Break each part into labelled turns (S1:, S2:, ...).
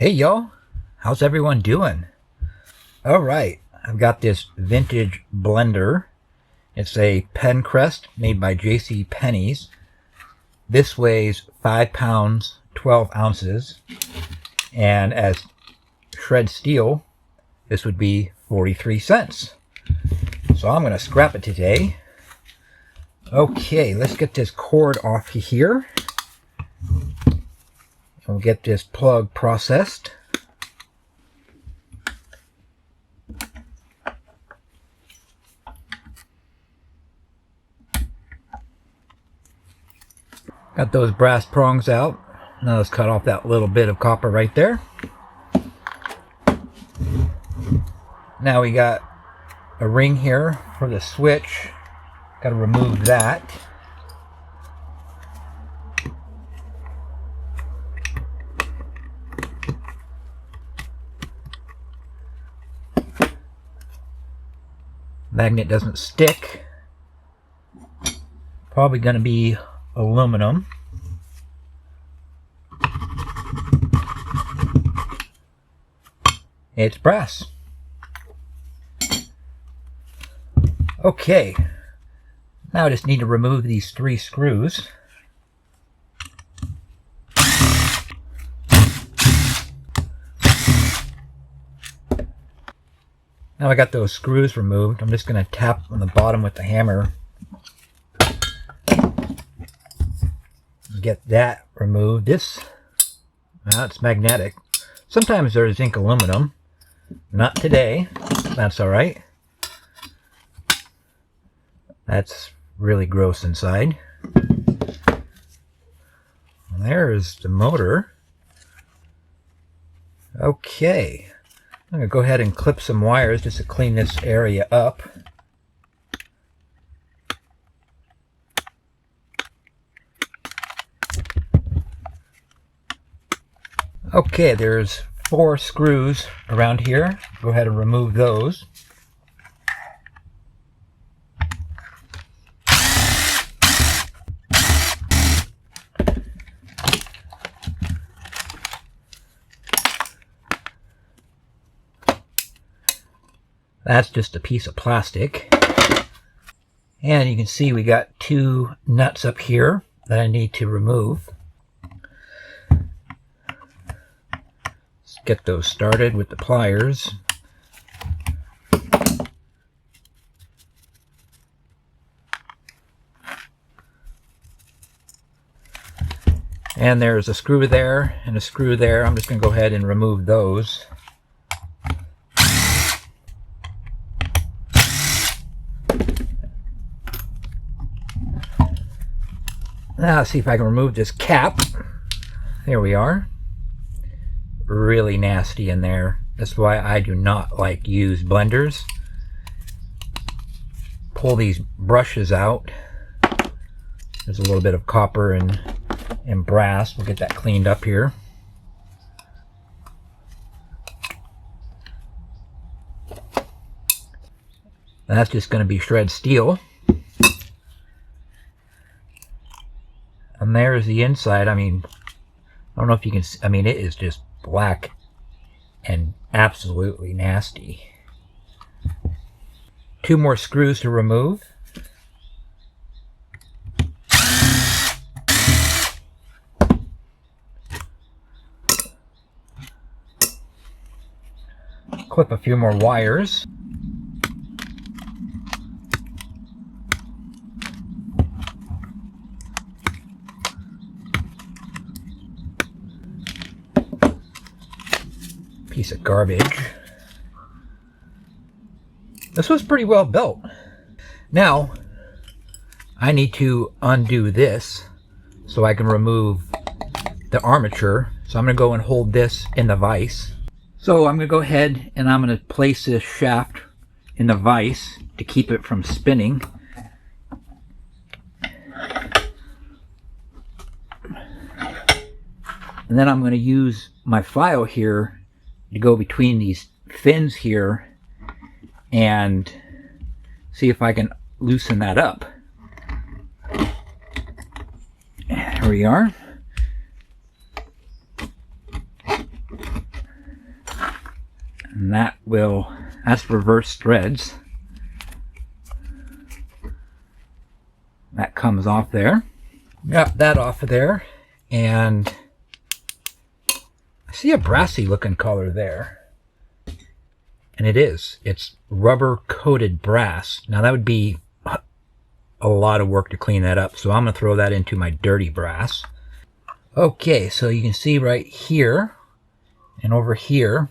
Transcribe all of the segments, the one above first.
S1: Hey y'all, how's everyone doing? Alright, I've got this vintage blender. It's a pen crest made by J.C. Penney's. This weighs 5 pounds, 12 ounces. And as shred steel, this would be 43 cents. So I'm going to scrap it today. Okay, let's get this cord off here. We'll get this plug processed. Got those brass prongs out. Now let's cut off that little bit of copper right there. Now we got a ring here for the switch. Got to remove that. Magnet doesn't stick. Probably going to be aluminum. It's brass. Okay. Now I just need to remove these 3 screws. Now I got those screws removed. I'm just going to tap on the bottom with the hammer. Get that removed. This, well, it's magnetic. Sometimes there's zinc aluminum. Not today. That's alright. That's really gross inside. There's the motor. Okay. I'm going to go ahead and clip some wires just to clean this area up. Okay, there's 4 screws around here. Go ahead and remove those. That's just a piece of plastic. And you can see we got 2 nuts up here that I need to remove. Let's get those started with the pliers. And there's a screw there and a screw there. I'm just going to go ahead and remove those. Now let's see if I can remove this cap. There we are. Really nasty in there. That's why I do not like used blenders. Pull these brushes out. There's a little bit of copper and brass. We'll get that cleaned up here. And that's just going to be shred steel. And there's the inside. I mean, I don't know if you can see. I mean, it is just black and absolutely nasty. 2 more screws to remove. Clip a few more wires. Piece of garbage. This was pretty well built. Now I need to undo this so I can remove the armature. So I'm going to go and hold this in the vise. So I'm going to go ahead and I'm going to place this shaft in the vise to keep it from spinning. And then I'm going to use my file here to go between these fins here and see if I can loosen that up. There we are. And that's reverse threads. That comes off there. Got that off of there, and I see a brassy looking color there. And it's rubber coated brass. Now that would be a lot of work to clean that up, so I'm going to throw that into my dirty brass. Okay, so you can see right here and over here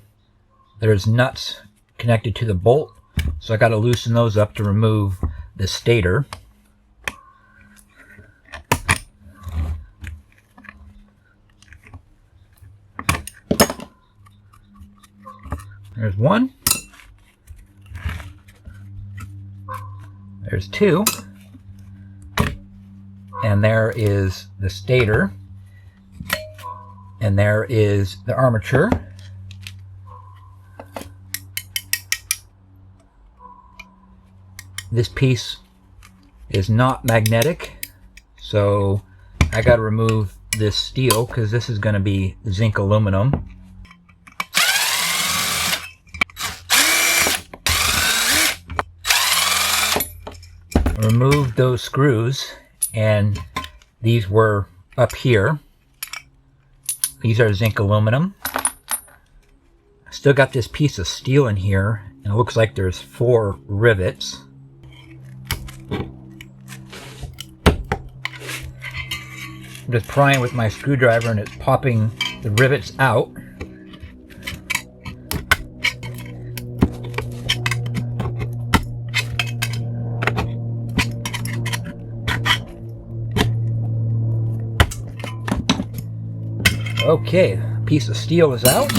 S1: there's nuts connected to the bolt, so I got to loosen those up to remove the stator. There's one. There's two. And there is the stator. And there is the armature. This piece is not magnetic, so I got to remove this steel because this is going to be zinc aluminum. Remove those screws, and these were up here. These are zinc aluminum. I still got this piece of steel in here, and it looks like there's 4 rivets. I'm just prying with my screwdriver and it's popping the rivets out. Okay, a piece of steel is out.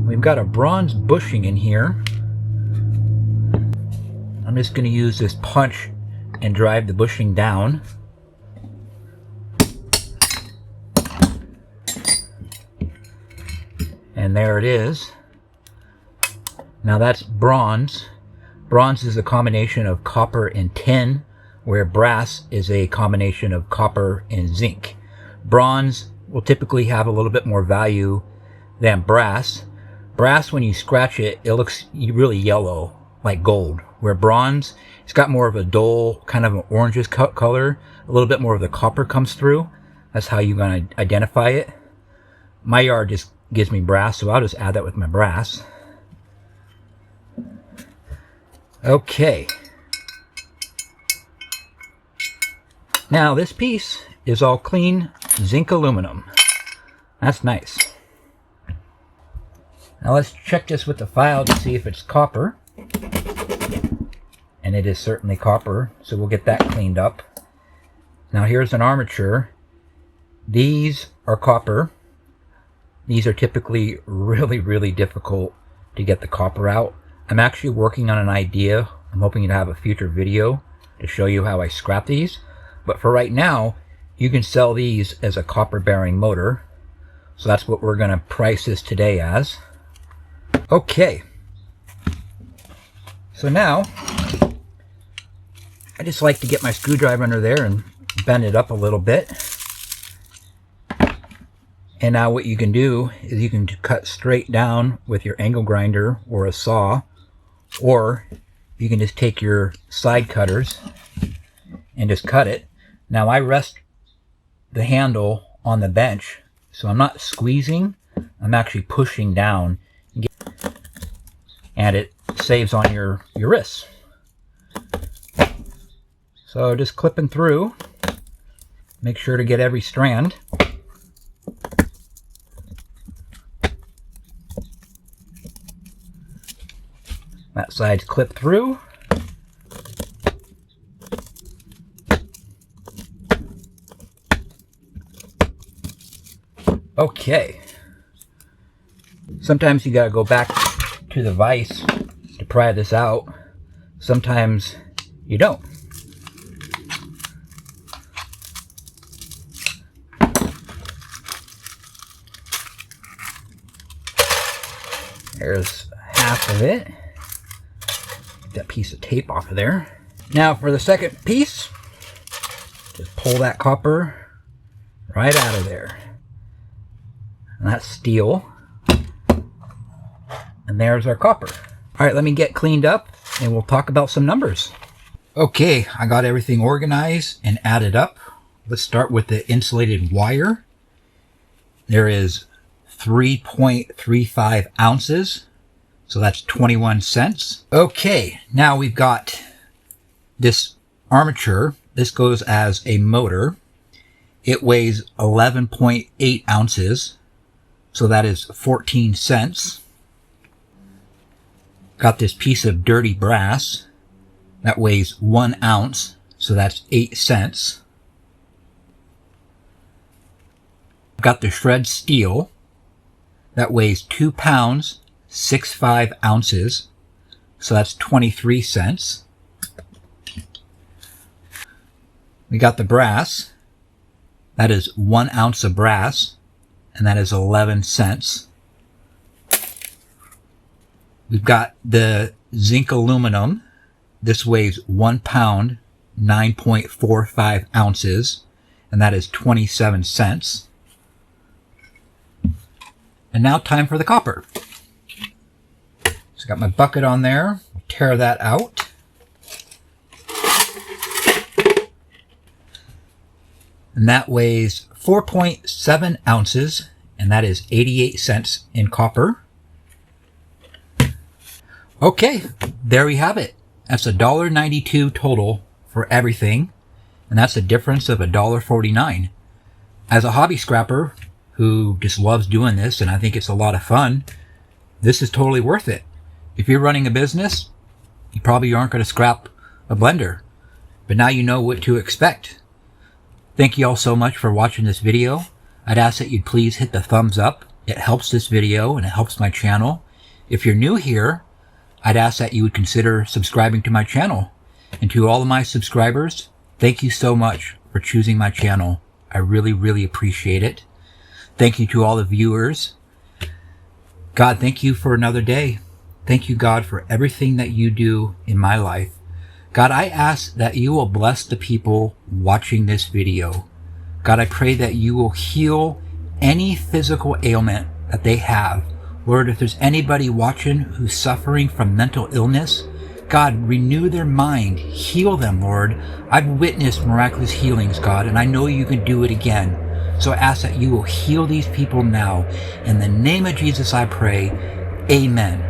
S1: We've got a bronze bushing in here. I'm just going to use this punch and drive the bushing down. And there it is. Now that's bronze. Bronze is a combination of copper and tin, where brass is a combination of copper and zinc. Bronze will typically have a little bit more value than brass. Brass, when you scratch it, it looks really yellow, like gold. Where bronze, it's got more of a dull, kind of an orangish color. A little bit more of the copper comes through. That's how you're going to identify it. My yard just gives me brass, so I'll just add that with my brass. Okay. Now this piece is all clean zinc aluminum. That's nice. Now let's check this with the file to see if it's copper. And it is certainly copper, so we'll get that cleaned up. Now here's an armature. These are copper. These are typically really difficult to get the copper out. I'm actually working on an idea. I'm hoping to have a future video to show you how I scrap these. But for right now, you can sell these as a copper bearing motor. So that's what we're going to price this today as. Okay. So now, I just like to get my screwdriver under there and bend it up a little bit. And now what you can do is you can cut straight down with your angle grinder or a saw, or you can just take your side cutters and just cut it. Now I rest the handle on the bench, so I'm not squeezing, I'm actually pushing down, and it saves on your wrists. So just clipping through, make sure to get every strand. That side's clipped through. Okay. Sometimes you gotta go back to the vise to pry this out. Sometimes you don't. There's half of it. Get that piece of tape off of there. Now for the second piece, just pull that copper right out of there. And that's steel. And there's our copper. All right, let me get cleaned up and we'll talk about some numbers. Okay, I got everything organized and added up. Let's start with the insulated wire. There is 3.35 ounces, so that's 21 cents. Okay, now we've got this armature. This goes as a motor. It weighs 11.8 ounces, so that is 14 cents. Got this piece of dirty brass that weighs 1 ounce, so that's 8 cents. Got the shred steel that weighs 2 pounds, 6.5 ounces, so that's 23 cents. We got the brass. That is 1 ounce of brass, and that is 11 cents. We've got the zinc aluminum. This weighs 1 pound, 9.45 ounces, and that is 27 cents. And now time for the copper. So got my bucket on there. I'll tear that out. And that weighs 4.7 ounces, and that is 88 cents in copper. Okay, there we have it. That's $1.92 total for everything, and that's a difference of $1.49. As a hobby scrapper who just loves doing this, and I think it's a lot of fun, this is totally worth it. If you're running a business, you probably aren't going to scrap a blender, but now you know what to expect. Thank you all so much for watching this video. I'd ask that you'd please hit the thumbs up. It helps this video and it helps my channel. If you're new here, I'd ask that you would consider subscribing to my channel. And to all of my subscribers, thank you so much for choosing my channel. I really, really appreciate it. Thank you to all the viewers. God, thank you for another day. Thank you, God, for everything that you do in my life. God, I ask that you will bless the people watching this video. God, I pray that you will heal any physical ailment that they have. Lord, if there's anybody watching who's suffering from mental illness, God, renew their mind. Heal them, Lord. I've witnessed miraculous healings, God, and I know you can do it again. So I ask that you will heal these people now. In the name of Jesus, I pray. Amen.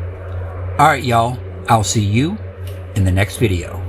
S1: All right, y'all. I'll see you in the next video.